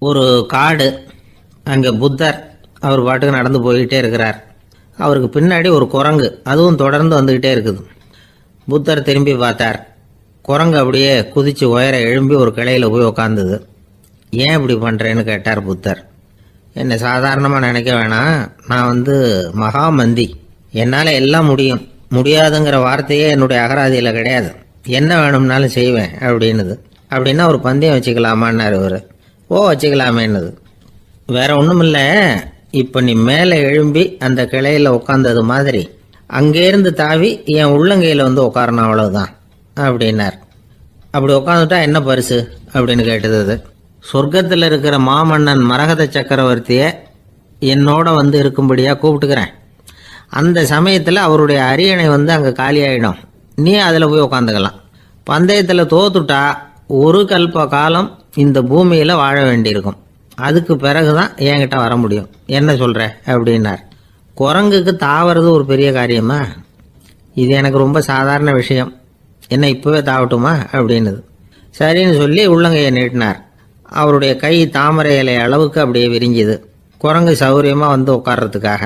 ஒரு காடு. அங்கே புத்தர் அவர் பாட்டுக்கு நடந்து போய்கிட்டே இருக்கிறார். அவருக்கு பின்னாடி ஒரு குரங்கு, அதுவும் தொடர்ந்து வந்துக்கிட்டே இருக்குது. புத்தர் திரும்பி பார்த்தார். குரங்கு அப்படியே குதித்து உயர எழும்பி ஒரு கிளையில் போய் உக்காந்துது. ஏன் இப்படி பண்ணுறேன்னு கேட்டார் புத்தர். என்னை சாதாரணமாக நினைக்க வேணாம், நான் மகாமந்தி, என்னால் எல்லாம் முடியும், முடியாதுங்கிற வார்த்தையே என்னுடைய அகராதியில் கிடையாது, என்ன வேணும்னாலும் செய்வேன் அப்படின்னுது. அப்படின்னா ஒரு பந்தயம் வச்சுக்கலாமான்னார் இவர். ஓ வச்சுக்கலாமேன்னுது. வேற ஒன்றும் இல்லை, இப்போ நீ மேலே எழும்பி அந்த கிளையில் உட்காந்தது மாதிரி அங்கேருந்து தாவி என் உள்ளங்கையில் உட்காரணும், அவ்வளவுதான் அப்படின்னார். அப்படி உட்காந்துட்டா என்ன பரிசு அப்படின்னு கேட்டது அது. சொர்க்கத்தில் இருக்கிற மாமன்னன் மரகத சக்கரவர்த்தியை என்னோட இருக்கும்படியாக கூப்பிட்டுக்கிறேன். அந்த சமயத்தில் அவருடைய அரியணை அங்கே காலியாயிடும், நீ அதில் போய் உட்காந்துக்கலாம். பந்தயத்தில் தோத்துட்டா ஒரு கல்ப காலம் இந்த பூமியில் வாழ வேண்டியிருக்கும், அதுக்கு பிறகு தான் என்கிட்ட வர முடியும், என்ன சொல்கிற அப்படின்னார். குரங்குக்கு தாவறது ஒரு பெரிய காரியமா? இது எனக்கு ரொம்ப சாதாரண விஷயம், என்ன இப்போவே தாவட்டுமா அப்படின்னுது. சரின்னு சொல்லி உள்ளங்கையை நீட்டினார். அவருடைய கை தாமரை இலை அளவுக்கு அப்படியே விரிஞ்சுது. குரங்கு சௌரியமாக உட்கார்றதுக்காக.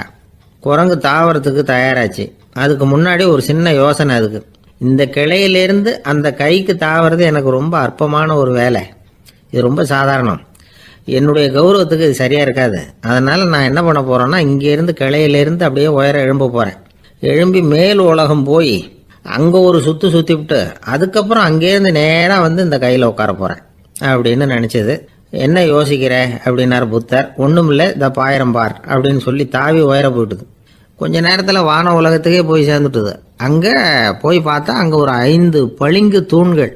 குரங்கு தாவறதுக்கு தயாராச்சு. அதுக்கு முன்னாடி ஒரு சின்ன யோசனை அதுக்கு. இந்த கிளையிலேருந்து அந்த கைக்கு தாவறது எனக்கு ரொம்ப அற்பமான ஒரு வேலை, இது ரொம்ப சாதாரணம், என்னுடைய கௌரவத்துக்கு இது சரியாக இருக்காது. அதனால் நான் என்ன பண்ண போகிறேன்னா, இங்கேருந்து கிளையிலேருந்து அப்படியே உயர எழும்ப போகிறேன். எழும்பி மேல் உலகம் போய் அங்கே ஒரு சுற்றிவிட்டு அதுக்கப்புறம் அங்கேருந்து நேராக இந்த கையில் உட்கார போகிறேன் அப்படின்னு நினச்சது. என்ன யோசிக்கிற அப்படின்னார் புத்தர். ஒன்றும் இல்லை, இந்த பாயிரம் பார் அப்படின்னு சொல்லி தாவி உயர போயிட்டுது. கொஞ்ச நேரத்தில் வான உலகத்துக்கே போய் சேர்ந்துட்டுது. அங்கே போய் பார்த்தா அங்கே ஒரு 5 பளிங்கு தூண்கள்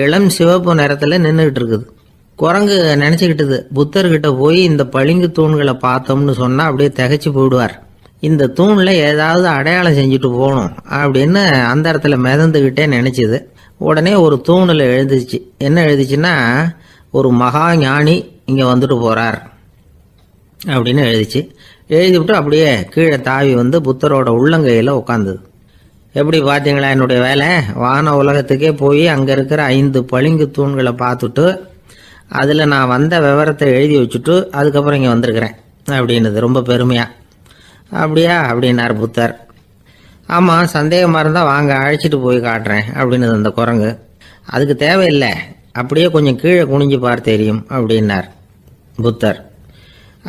இளம் சிவப்பு நிறத்தில் நின்றுக்கிட்டு இருக்குது. குரங்கு நினச்சிக்கிட்டுது, புத்தர்கிட்ட போய் இந்த பளிங்கு தூண்களை பார்த்தோம்னு சொன்னால் அப்படியே திகைச்சு போயிடுவார், இந்த தூணில் ஏதாவது அடையாளம் செஞ்சுட்டு போகணும் அப்படின்னு அந்த இடத்துல மிதந்துக்கிட்டே நினச்சிது. உடனே ஒரு தூணில் எழுதிச்சு. என்ன எழுதிச்சுன்னா, ஒரு மகா ஞானி இங்கே வந்துட்டு போகிறார் அப்படின்னு எழுதிச்சு. எழுதிவிட்டு அப்படியே கீழே தாவி புத்தரோட உள்ளங்கையில் உட்காந்துது. எப்படி பார்த்தீங்களா என்னுடைய வேலை? வான உலகத்துக்கே போய் அங்கே இருக்கிற 5 பளிங்கு தூண்களை பார்த்துட்டு அதில் நான் வந்த விவரத்தை எழுதி வச்சுட்டு அதுக்கப்புறம் இங்கே வந்திருக்கிறேன் அப்படின்னுது ரொம்ப பெருமையாக. அப்படியா அப்படின்னார் புத்தர். ஆமாம், சந்தேகமாக இருந்தால் வாங்க, அழைச்சிட்டு போய் காட்டுறேன் அப்படின்னுது அந்த குரங்கு. அதுக்கு தேவையில்லை, அப்படியே கொஞ்சம் கீழே குனிஞ்சு பார் தெரியும் அப்படின்னார் புத்தர்.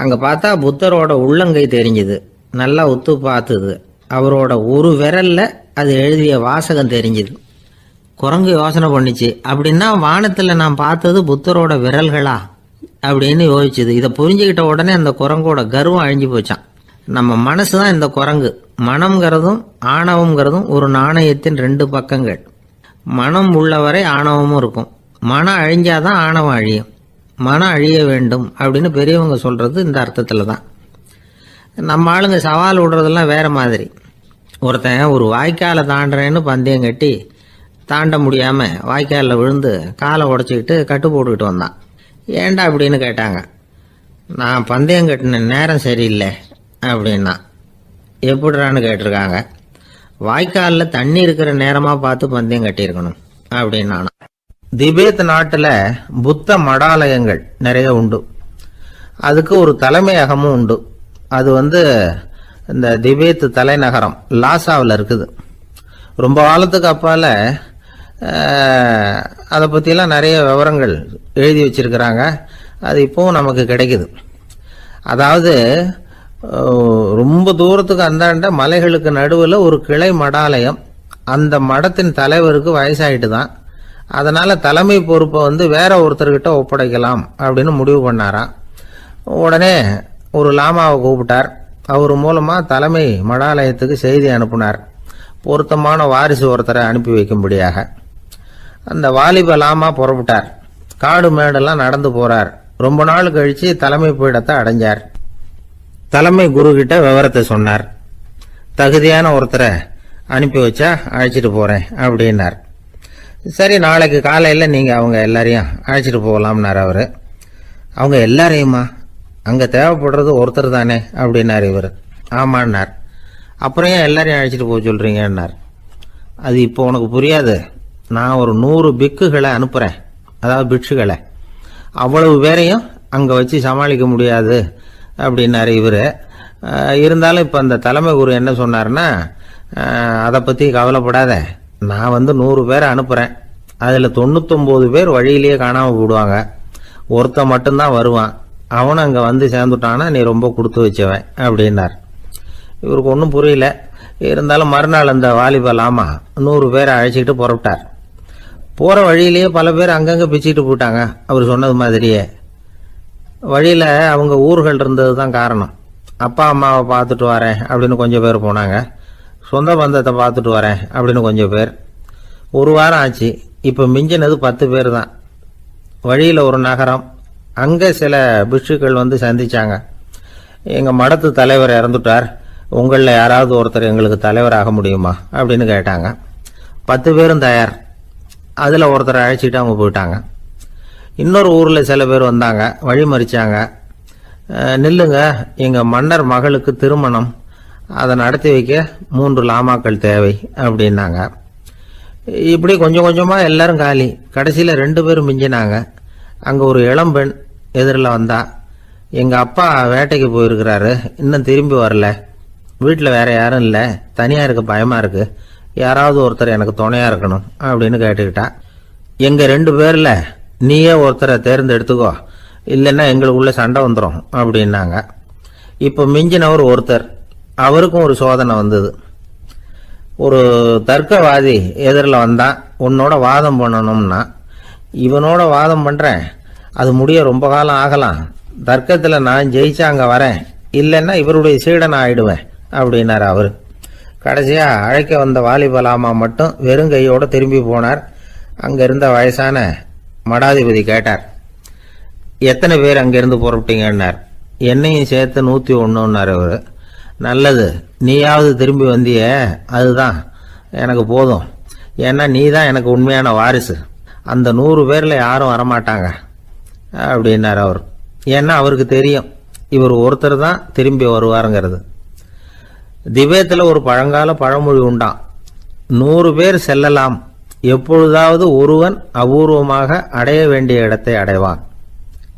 அங்கே பார்த்தா புத்தரோட உள்ளங்கை தெரிஞ்சுது. நல்லா உத்து பார்த்துது. அவரோட ஒரு விரலில் அது எழுதிய வாசகம் தெரிஞ்சுது. குரங்கு யோசனை பண்ணிச்சு, அப்படின்னா வானத்தில் நான் பார்த்தது புத்தரோட விரல்களா அப்படின்னு யோசிச்சுது. இதை புரிஞ்சுக்கிட்ட உடனே அந்த குரங்கோட கர்வம் அழிஞ்சு போச்சான். நம்ம மனசு தான் இந்த குரங்கு. மனம்ங்கிறதும் ஆணவம்ங்கிறதும் ஒரு நாணயத்தின் 2 பக்கங்கள். மனம் உள்ளவரை ஆணவமும் இருக்கும். மனம் அழிஞ்சாதான் ஆணவம் அழியும். மனம் அழிய வேண்டும் அப்படின்னு பெரியவங்க சொல்கிறது இந்த அர்த்தத்தில் தான். நம்ம ஆளுங்க சவால் விடுறதெல்லாம் வேறு மாதிரி. ஒருத்தன் ஒரு வாய்க்காலை தாண்டுறேன்னு பந்தயம் கட்டி தாண்ட முடியாமல் வாய்க்காலில் விழுந்து காலை உடச்சிக்கிட்டு கட்டு போட்டுக்கிட்டு வந்தான். ஏன்டா அப்படின்னு கேட்டாங்க. நான் பந்தயம் கட்டின நேரம் சரியில்லை அப்படின்னா. எப்படிறான்னு கேட்டிருக்காங்க. வாய்க்காலில் தண்ணி இருக்கிற நேரமாக பார்த்து பந்தயம் கட்டியிருக்கணும் அப்படின்னா. திபேத் நாட்டில் புத்த மடாலயங்கள் நிறைய உண்டு. அதுக்கு ஒரு தலைமையகமும் உண்டு. அது இந்த திபேத் தலைநகரம் லாசாவில் இருக்குது. ரொம்ப காலத்துக்கு அப்பால் அதை பற்றிலாம் நிறைய விவரங்கள் எழுதி வச்சிருக்கிறாங்க. அது இப்போவும் நமக்கு கிடைக்குது. அதாவது ரொம்ப தூரத்துக்கு அந்தாண்ட மலைகளுக்கு நடுவில் ஒரு கிளை மடாலயம். அந்த மடத்தின் தலைவருக்கு வயசாயிட்டு தான். அதனால் தலைமை பொறுப்பை வேற ஒருத்தர்கிட்ட ஒப்படைக்கலாம் அப்படின்னு முடிவு பண்ணாராம். உடனே ஒரு லாமாவை கூப்பிட்டார். அவர் மூலமாக தலைமை மடாலயத்துக்கு செய்தி அனுப்புனார், பொருத்தமான வாரிசு ஒருத்தரை அனுப்பி வைக்கும்படியாக. அந்த வாலிப லாமா புறப்பட்டார். காடு மேடெல்லாம் நடந்து போறார். ரொம்ப நாள் கழிச்சு தலைமை பீடத்தை அடைஞ்சார். தலைமை குரு கிட்ட விவரத்தை சொன்னார். தகுதியான ஒருத்தரை அனுப்பி வச்சா அழைச்சிட்டு போறேன் அப்படின்னார். சரி, நாளைக்கு காலையில் நீங்கள் அவங்க எல்லாரையும் அழைச்சிட்டு போகலாம்னார் அவர். அவங்க எல்லாரையுமா? அங்கே தேவைப்படுறது ஒருத்தர் தானே அப்படின்னார் இவர். ஆமான்னார். அப்புறம் ஏன் எல்லாரையும் அழைச்சிட்டு போக சொல்கிறீங்கன்னார். அது இப்போ உனக்கு புரியாது. நான் ஒரு 100 பிக்குகளை அனுப்புகிறேன், அதாவது பிட்சுகளை. அவ்வளவு பேரையும் அங்கே வச்சு சமாளிக்க முடியாது அப்படின்னாரு இவர். இருந்தாலும் இப்போ அந்த தலைமை குரு என்ன சொன்னார்னா, அதை பற்றி கவலைப்படாத, நான் 100 பேரை அனுப்புகிறேன், அதில் 99 பேர் வழியிலேயே காணாமல் போடுவாங்க, ஒருத்தன் மட்டும்தான் வருவான், அவனும் அங்கே வந்து சேர்ந்துட்டான்னா நீ ரொம்ப கொடுத்து வச்சவன் அப்படின்னார். இவருக்கு ஒன்றும் புரியல. இருந்தாலும் மறுநாள் அந்த வாலிபல் 100 பேரை அழைச்சிக்கிட்டு புறப்பட்டார். போகிற வழியிலேயே பல பேர் அங்கங்கே பிச்சுக்கிட்டு போட்டாங்க. அவர் சொன்னது மாதிரியே வழியில் அவங்க ஊர்கள் இருந்தது தான் காரணம். அப்பா அம்மாவை பார்த்துட்டு வரேன் அப்படின்னு கொஞ்சம் பேர் போனாங்க, சொந்த பந்தத்தை பார்த்துட்டு வரேன் அப்படின்னு கொஞ்சம் பேர். ஒரு வாரம் ஆச்சு. இப்போ மிஞ்சினது 10 பேர் தான். வழியில் ஒரு நகரம், அங்கே சில பிட்சுக்கள் வந்து சந்திச்சாங்க. எங்கள் மடத்து தலைவர் இறந்துட்டார், உங்களில் யாராவது ஒருத்தர் எங்களுக்கு தலைவராக முடியுமா அப்படின்னு கேட்டாங்க. 10 பேரும் தயார். அதில் ஒருத்தரை அழைச்சிட்டு அவங்க போயிட்டாங்க. இன்னொரு ஊரில் சில பேர் வந்தாங்க, வழி மறிச்சாங்க. நில்லுங்க, எங்கள் மன்னர் மகளுக்கு திருமணம், அதை நடத்தி வைக்க 3 லாமாக்கள் தேவை அப்படின்னாங்க. இப்படி கொஞ்சம் கொஞ்சமாக எல்லாரும் காலி. கடைசியில் 2 பேரும் மிஞ்சினாங்க. அங்கே ஒரு இளம்பெண் எதிரில் வந்தா, எங்கள் அப்பா வேட்டைக்கு போயிருக்கிறாரு, இன்னும் திரும்பி வரல, வீட்டில் வேற யாரும் இல்லை, தனியாக இருக்க பயமாக இருக்கு, யாராவது ஒருத்தர் எனக்கு துணையாக இருக்கணும் அப்படின்னு கேட்டுக்கிட்டா. எங்கள் 2 பேரில் நீயே ஒருத்தரை தேர்ந்தெடுத்துக்கோ, இல்லைன்னா எங்களுக்குள்ள சண்டை வந்துடும் அப்படின்னாங்க. இப்போ மிஞ்சினவர் ஒருத்தர், அவருக்கும் ஒரு சோதனை வந்தது. ஒரு தர்க்கவாதி எதிரில் வந்தான், உன்னோட வாதம் பண்ணணும்னா. இவனோட வாதம் பண்ணுறேன், அது முடிய ரொம்ப காலம் ஆகலாம், தர்க்கத்தில் நான் ஜெயிச்சா அங்கே வரேன், இல்லைன்னா இவருடைய சீடனை ஆயிடுவேன் அப்படின்னார் அவர். கடைசியாக அழைக்க வந்த வாலிபலாமா மட்டும் வெறும் கையோடு திரும்பி போனார். அங்கே இருந்த வயசான மடாதிபதி கேட்டார், எத்தனை பேர் அங்கேருந்து புறப்பட்டீங்கன்னார். என்னையும் சேர்த்து 101ன்னார் அவர். நல்லது, நீயாவது திரும்பி வந்திய, அதுதான் எனக்கு போதும், ஏன்னா நீ தான் எனக்கு உண்மையான வாரிசு, அந்த 100 பேரில் யாரும் வரமாட்டாங்க அப்படின்னார் அவர். ஏன்னா அவருக்கு தெரியும் இவர் ஒருத்தர் தான் திரும்பி வருவாருங்கிறது. திபேத்தில் ஒரு பழங்கால பழமொழி உண்டாம், 100 பேர் செல்லலாம், எப்பொழுதாவது ஒருவன் அபூர்வமாக அடைய வேண்டிய இடத்தை அடைவான்.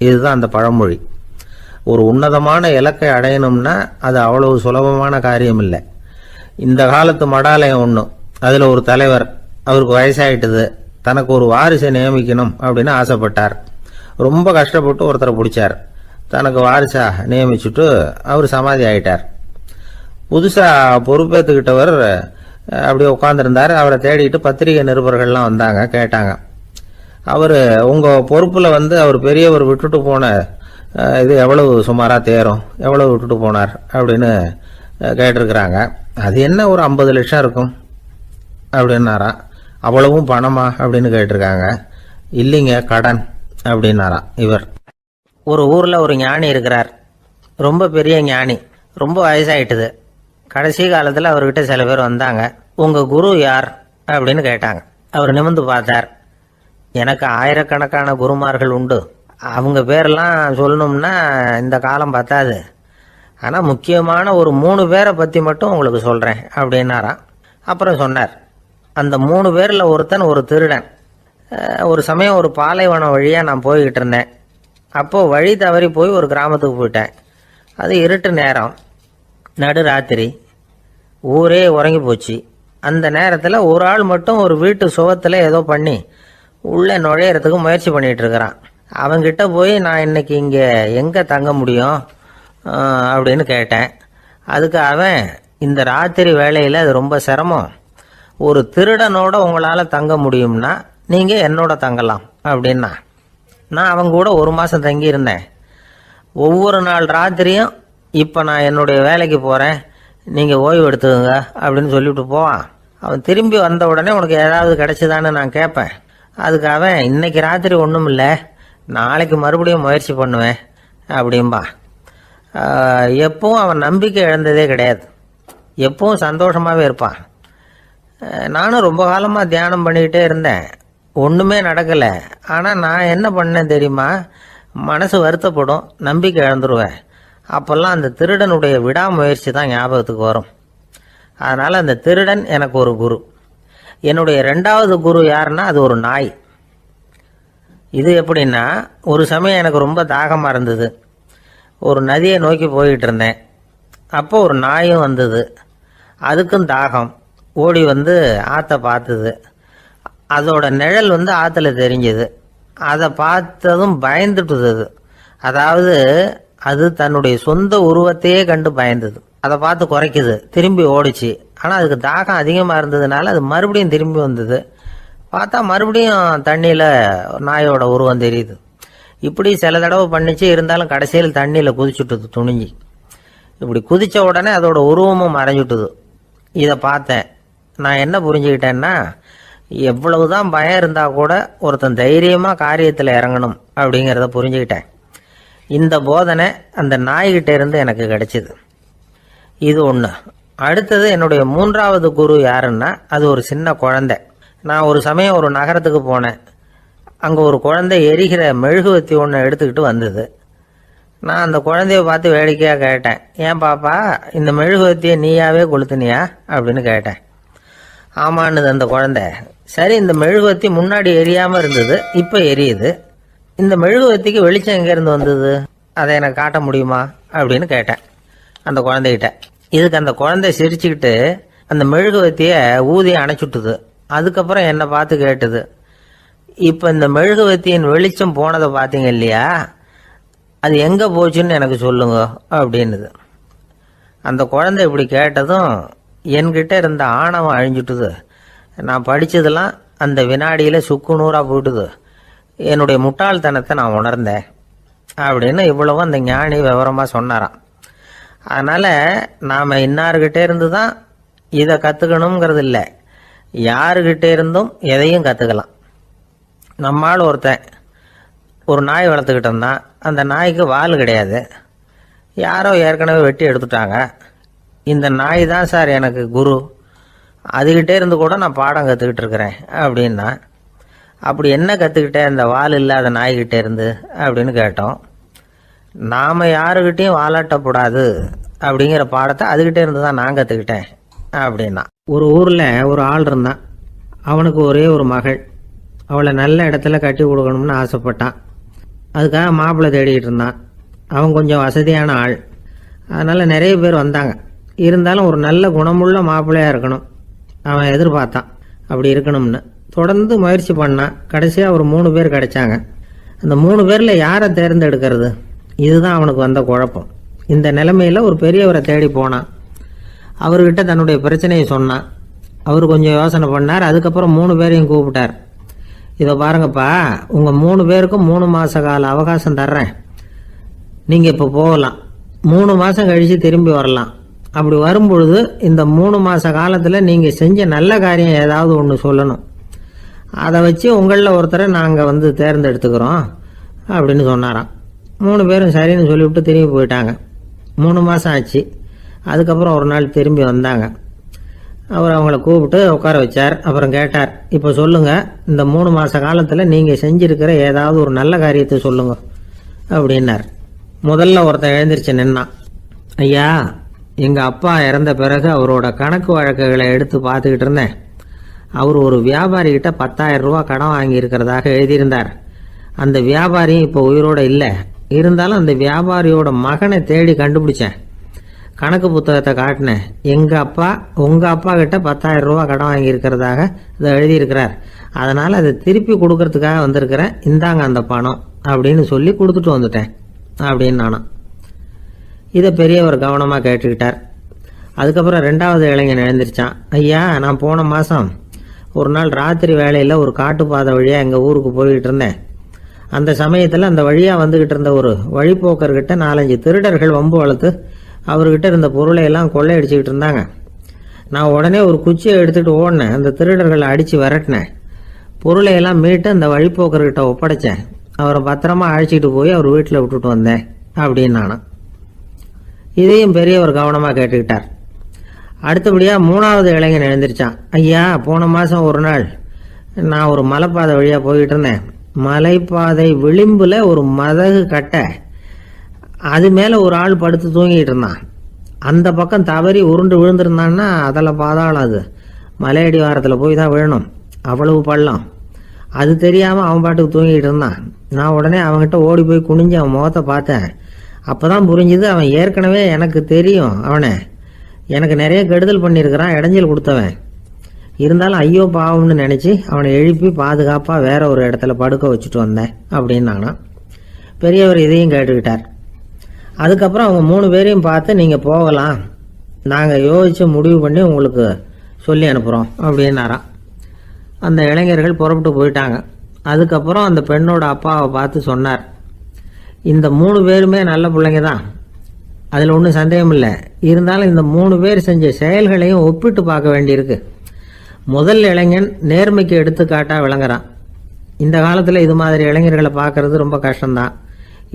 இதுதான் அந்த பழமொழி. ஒரு உன்னதமான இலக்கை அடையணும்னா அது அவ்வளவு சுலபமான காரியம் இல்லை. இந்த காலத்து மடாலயம் ஒன்று, அதில் ஒரு தலைவர், அவருக்கு வயசாயிட்டது, தனக்கு ஒரு வாரிசை நியமிக்கணும் அப்படின்னு ஆசைப்பட்டார். ரொம்ப கஷ்டப்பட்டு ஒருத்தரை பிடிச்சார், தனக்கு வாரிசா நியமிச்சுட்டு அவர் சமாதி ஆயிட்டார். புதுசாக பொறுப்பேற்றுக்கிட்டவர் அப்படியே உட்காந்துருந்தார். அவரை தேடிட்டு பத்திரிகை நிருபர்கள்லாம் வந்தாங்க, கேட்டாங்க. அவர் உங்கள் பொறுப்பில் வந்து அவர் பெரியவர் விட்டுட்டு போன இது எவ்வளவு சுமாராக தேரும், எவ்வளவு விட்டுட்டு போனார் அப்படின்னு கேட்டிருக்கிறாங்க. அது என்ன ஒரு 50 லட்சம் இருக்கும் அப்படின்னாராம். அவ்வளவும் பணமா அப்படின்னு கேட்டிருக்காங்க. இல்லைங்க, கடன் அப்படின்னாராம் இவர். ஒரு ஊரில் ஒரு ஞானி இருக்கிறார், ரொம்ப பெரிய ஞானி, ரொம்ப வயசாயிட்டுது. கடைசி காலத்தில் அவர்கிட்ட சில பேர் வந்தாங்க, உங்கள் குரு யார் அப்படின்னு கேட்டாங்க. அவர் நிமிர்ந்து பார்த்தார். எனக்கு ஆயிரக்கணக்கான குருமார்கள் உண்டு, அவங்க பேரெல்லாம் சொல்லணும்னா இந்த காலம் பத்தாது, ஆனால் முக்கியமான ஒரு 3 பேரை பற்றி மட்டும் உங்களுக்கு சொல்கிறேன் அப்படின்னாராம். அப்புறம் சொன்னார், அந்த 3 பேரில் ஒருத்தன் ஒரு திருடன். ஒரு சமயம் ஒரு பாலைவனம் வழியாக நான் போய்கிட்டு இருந்தேன். அப்போது வழி தவறி போய் ஒரு கிராமத்துக்கு போயிட்டேன். அது இருட்டு நேரம், நடு ராத்திரி, ஊரே உறங்கி போச்சு. அந்த நேரத்தில் ஒரு ஆள் மட்டும் ஒரு வீட்டு சுவத்தில் ஏதோ பண்ணி உள்ளே நுழையிறதுக்கு முயற்சி பண்ணிகிட்டு இருக்கிறான். அவங்கிட்ட போய் நான் இன்னைக்கு இங்கே எங்கே தங்க முடியும் அப்படின்னு கேட்டேன். அதுக்கு அவன், இந்த ராத்திரி வேளையில் அது ரொம்ப சிரமம், ஒரு திருடனோட உங்களால் தங்க முடியும்னா நீங்கள் என்னோட தங்கலாம் அப்படின்னா. நான் அவங்க கூட 1 மாதம் தங்கியிருந்தேன். ஒவ்வொரு நாள் ராத்திரியும், இப்போ நான் என்னுடைய வேலைக்கு போகிறேன், நீங்கள் ஓய்வு எடுத்துக்கோங்க அப்படின்னு சொல்லிவிட்டு போவான். அவன் திரும்பி வந்த உடனே உனக்கு ஏதாவது கிடைச்சிதான்னு நான் கேட்பேன். அதுக்கு அவன், இன்னைக்கு ராத்திரி ஒன்றும் இல்லை, நாளைக்கு மறுபடியும் முயற்சி பண்ணுவேன் அப்படின்பா. எப்பவும் அவன் நம்பிக்கை இழந்ததே கிடையாது, எப்பவும் சந்தோஷமாகவே இருப்பான். நானும் ரொம்ப காலமாக தியானம் பண்ணிக்கிட்டே இருந்தேன், ஒன்றுமே நடக்கலை. ஆனால் நான் என்ன பண்ணேன் தெரியுமா, மனசு வருத்தப்படும், நம்பிக்கை இழந்துருவேன். அப்போல்லாம் அந்த திருடனுடைய விடாமுயற்சி தான் ஞாபகத்துக்கு வரும். அதனால் அந்த திருடன் எனக்கு ஒரு குரு. என்னுடைய 2வது குரு யாருன்னா அது ஒரு நாய். இது எப்படின்னா, ஒரு சமயம் எனக்கு ரொம்ப தாகமாக இருந்தது. ஒரு நதியை நோக்கி போயிட்டு இருந்தேன். அப்போ ஒரு நாயும் வந்தது. அதுக்கும் தாகம். ஓடி வந்து ஆற்றை பார்த்தது. அதோட நிழல் வந்து ஆற்றுல தெரிஞ்சது. அதை பார்த்ததும் பயந்துட்டுது அது. அதாவது அது தன்னுடைய சொந்த உருவத்தையே கண்டு பயந்தது. அதை பார்த்து குறைக்குது, திரும்பி ஓடிச்சு. ஆனால் அதுக்கு தாகம் அதிகமாக இருந்ததுனால அது மறுபடியும் திரும்பி வந்தது. பார்த்தா மறுபடியும் தண்ணியில் நாயோட உருவம் தெரியுது. இப்படி சில தடவை பண்ணிச்சு. இருந்தாலும் கடைசியில் தண்ணியில் குதிச்சுட்டுது துணிஞ்சி. இப்படி குதித்த உடனே அதோட உருவமும் மறைஞ்சுட்டுது. இதை பார்த்தேன். நான் என்ன புரிஞ்சுக்கிட்டேன்னா, எவ்வளவுதான் பயம் இருந்தால் கூட ஒருத்தன் தைரியமாக காரியத்தில் இறங்கணும் அப்படிங்கிறத புரிஞ்சுக்கிட்டேன். இந்த போதனை அந்த நாய்கிட்ட இருந்து எனக்கு கிடைச்சிது. இது ஒன்று. அடுத்தது என்னுடைய 3வது குரு யாருன்னா, அது ஒரு சின்ன குழந்தை. நான் ஒரு சமயம் ஒரு நகரத்துக்கு போனேன். அங்கே ஒரு குழந்தை எரிகிற மெழுகுவத்தி ஒன்று எடுத்துக்கிட்டு வந்தது. நான் அந்த குழந்தைய பார்த்து வேடிக்கையாக கேட்டேன், ஏன் பாப்பா இந்த மெழுகுவத்தியை நீயாவே கொளுத்துனியா அப்படின்னு கேட்டேன். ஆமான்னுது அந்த குழந்தை. சரி, இந்த மெழுகுவத்தி முன்னாடி எரியாமல் இருந்தது, இப்போ எரியுது. இந்த மெழுகுவத்திக்கு வெளிச்சம் எங்கேருந்து வந்தது, அதை எனக்கு காட்ட முடியுமா அப்படின்னு கேட்டேன் அந்த குழந்தைகிட்ட. இதுக்கு அந்த குழந்தை சிரிச்சுக்கிட்டு அந்த மெழுகுவத்தியை ஊதி அணைச்சுட்டுது. அதுக்கப்புறம் என்னை பார்த்து கேட்டுது, இப்போ இந்த மெழுகுவத்தியின் வெளிச்சம் போனதை பார்த்தீங்க இல்லையா, அது எங்கே போச்சுன்னு எனக்கு சொல்லுங்க அப்படின்னுது. அந்த குழந்தை இப்படி கேட்டதும் என்கிட்ட இருந்த ஆணவம் அழிஞ்சுட்டுது. நான் படித்ததெல்லாம் அந்த வினாடியில் சுக்கு நூறாக போயிட்டுது. என்னுடைய முட்டாள்தனத்தை நான் உணர்ந்தேன் அப்படின்னு இவ்வளவும் அந்த ஞானி விவரமாக சொன்னாராம். அதனால் நாம் இன்னார்கிட்டே இருந்து தான் இதை கற்றுக்கணுங்கிறது இல்லை, யாருக்கிட்டே இருந்தும் எதையும் கற்றுக்கலாம். நம்மால் ஒருத்தன் ஒரு நாய் வளர்த்துக்கிட்டு இருந்தான். அந்த நாய்க்கு வால் கிடையாது. யாரோ ஏற்கனவே வெட்டி எடுத்துட்டாங்க. இந்த நாய் தான் சார் எனக்கு குரு, அதுகிட்டே இருந்து கூட நான் பாடம் கற்றுக்கிட்டு இருக்கிறேன் அப்படின்னா. அப்படி என்ன கற்றுக்கிட்டேன் இந்த வால் இல்லாத நாய்கிட்டே இருந்து அப்படின்னு கேட்டோம். நாம் யாருக்கிட்டையும் வாலாட்டக்கூடாது அப்படிங்கிற பாடத்தை அதுகிட்டே இருந்து தான் நான் கற்றுக்கிட்டேன் அப்படின்னா. ஒரு ஊரில் ஒரு ஆள் இருந்தான். அவனுக்கு ஒரே ஒரு மகள். அவளை நல்ல இடத்துல கட்டி கொடுக்கணும்னு ஆசைப்பட்டான். அதுக்காக மாப்பிள்ளை தேடிக்கிட்டு இருந்தான். அவன் கொஞ்சம் வசதியான ஆள். அதனால் நிறைய பேர் வந்தாங்க. இருந்தாலும் ஒரு நல்ல குணமுள்ள மாப்பிள்ளையாக இருக்கணும் அவன் எதிர்பார்த்தான். அப்படி இருக்கணும்னு தொடர்ந்து முயற்சி பண்ணான். கடைசியாக ஒரு 3 பேர் கிடைச்சாங்க. அந்த 3 பேரில் யாரை தேர்ந்தெடுக்கிறது, இதுதான் அவனுக்கு வந்த குழப்பம். இந்த நிலைமையில் ஒரு பெரியவரை தேடி போனான். அவர்கிட்ட தன்னுடைய பிரச்சனையை சொன்னான். அவர் கொஞ்சம் யோசனை பண்ணார். அதுக்கப்புறம் 3 பேரையும் கூப்பிட்டார். இதை பாருங்கப்பா, உங்கள் 3 பேருக்கும் 3 மாத கால அவகாசம் தர்றேன். நீங்கள் இப்போ போகலாம். 3 மாதம் கழித்து திரும்பி வரலாம். அப்படி வரும்பொழுது இந்த 3 மாத காலத்தில் நீங்கள் செஞ்ச நல்ல காரியம் ஏதாவது ஒன்று சொல்லணும். அதை வச்சு உங்களில் ஒருத்தரை நாங்கள் வந்து தேர்ந்தெடுத்துக்கிறோம் அப்படின்னு சொன்னாராம். 3 பேரும் சரின்னு சொல்லிவிட்டு திரும்பி போயிட்டாங்க. 3 மாதம் ஆச்சு. அதுக்கப்புறம் ஒரு நாள் திரும்பி வந்தாங்க. அவர் அவங்கள கூப்பிட்டு உட்கார வச்சார். அப்புறம் கேட்டார், இப்போ சொல்லுங்கள், இந்த 3 மாத காலத்தில் நீங்கள் செஞ்சுருக்கிற ஏதாவது ஒரு நல்ல காரியத்தை சொல்லுங்க அப்படின்னார். முதல்ல ஒருத்தன் எழுந்திரிச்சு நின்னான். ஐயா, எங்கள் அப்பா இறந்த பிறகு அவரோட கணக்கு வழக்குகளை எடுத்து பார்த்துக்கிட்டு இருந்தேன். அவர் ஒரு வியாபாரிகிட்ட 10,000 ரூபா கடன் வாங்கியிருக்கிறதாக எழுதியிருந்தார். அந்த வியாபாரியும் இப்போ உயிரோடு இல்லை. இருந்தாலும் அந்த வியாபாரியோட மகனை தேடி கண்டுபிடிச்சேன். கணக்கு புத்தகத்தை காட்டினேன். எங்கள் அப்பா உங்கள் அப்பா கிட்ட 10,000 ரூபா கடன் வாங்கியிருக்கிறதாக இதை எழுதியிருக்கிறார். அதனால் அதை திருப்பி கொடுக்கறதுக்காக வந்திருக்கிறேன். இந்தாங்க அந்த பணம் அப்படின்னு சொல்லி கொடுத்துட்டு வந்துட்டேன் அப்படின்னு நானும். இதை பெரியவர் கவனமாக கேட்டுக்கிட்டார். அதுக்கப்புறம் 2வது இளைஞன் எழுந்திரிச்சான். ஐயா, நான் போன மாதம் ஒரு நாள் ராத்திரி வேளையில் ஒரு காட்டுப்பாதை வழியாக எங்கள் ஊருக்கு போய்கிட்டு இருந்தேன். அந்த சமயத்தில் அந்த வழியாக வந்துக்கிட்டு இருந்த ஒரு வழிப்போக்கர்கிட்ட 4-5 திருடர்கள் வம்பு வளர்த்து அவர்கிட்ட இருந்த பொருளை எல்லாம் கொள்ளையடிச்சிக்கிட்டு இருந்தாங்க. நான் உடனே ஒரு குச்சியை எடுத்துகிட்டு ஓடினேன். அந்த திருடர்களை அடித்து விரட்டினேன். பொருளை எல்லாம் மீட்டு அந்த வழிப்போக்கர்கிட்ட ஒப்படைச்சேன். அவரை பத்திரமா அழைச்சிட்டு போய் அவர் வீட்டில் விட்டுட்டு வந்தேன் அப்படின்னு நானும். இதையும் பெரியவர் கவனமாக கேட்டுக்கிட்டார். அடுத்தபடியாக 3வது இளைஞன் எழுந்திரிச்சான். ஐயா, போன மாதம் ஒரு நாள் நான் ஒரு மலைப்பாதை வழியாக போய்கிட்டு இருந்தேன். மலைப்பாதை விளிம்பில் ஒரு மதகு கட்டை, அது மேலே ஒரு ஆள் படுத்து தூங்கிட்டு இருந்தான். அந்த பக்கம் தவறி உருண்டு விழுந்திருந்தான்னா அதில் பாதாளம். அது மலையடி வாரத்தில் போய் தான் விழணும், அவ்வளவு பள்ளம். அது தெரியாமல் அவன் பாட்டுக்கு தூங்கிட்டு இருந்தான். நான் உடனே அவன்கிட்ட ஓடி போய் குனிஞ்சு அவன் முகத்தை பார்த்தேன். அப்போ தான் புரிஞ்சுது, அவன் ஏற்கனவே எனக்கு தெரியும். அவனை எனக்கு நிறைய கெடுதல் பண்ணியிருக்கிறான், இடைஞ்சல் கொடுத்தவன். இருந்தாலும் ஐயோ பாவம்னு நினச்சி அவனை எழுப்பி பாதுகாப்பாக வேற ஒரு இடத்துல படுக்க வச்சுட்டு வந்தேன் அப்படின்னாங்கன்னா. பெரியவர் இதையும் கேட்டுக்கிட்டார். அதுக்கப்புறம் அவங்க 3 பேரையும் பார்த்து, நீங்கள் போகலாம், நாங்கள் யோசித்து முடிவு பண்ணி உங்களுக்கு சொல்லி அனுப்புகிறோம் அப்படின்னாராம். அந்த இளைஞர்கள் புறப்பட்டு போயிட்டாங்க. அதுக்கப்புறம் அந்த பெண்ணோட அப்பாவை பார்த்து சொன்னார், இந்த 3 பேருமே நல்ல பிள்ளைங்க தான், அதில் ஒன்றும் சந்தேகம் இல்லை. இருந்தாலும் இந்த 3 பேர் செஞ்ச செயல்களையும் ஒப்பிட்டு பார்க்க வேண்டியிருக்கு. முதல் இளைஞன் நேர்மைக்கு எடுத்துக்காட்டாக விளங்குறான். இந்த காலத்தில் இது மாதிரி இளைஞர்களை பார்க்கறது ரொம்ப கஷ்டம்தான்.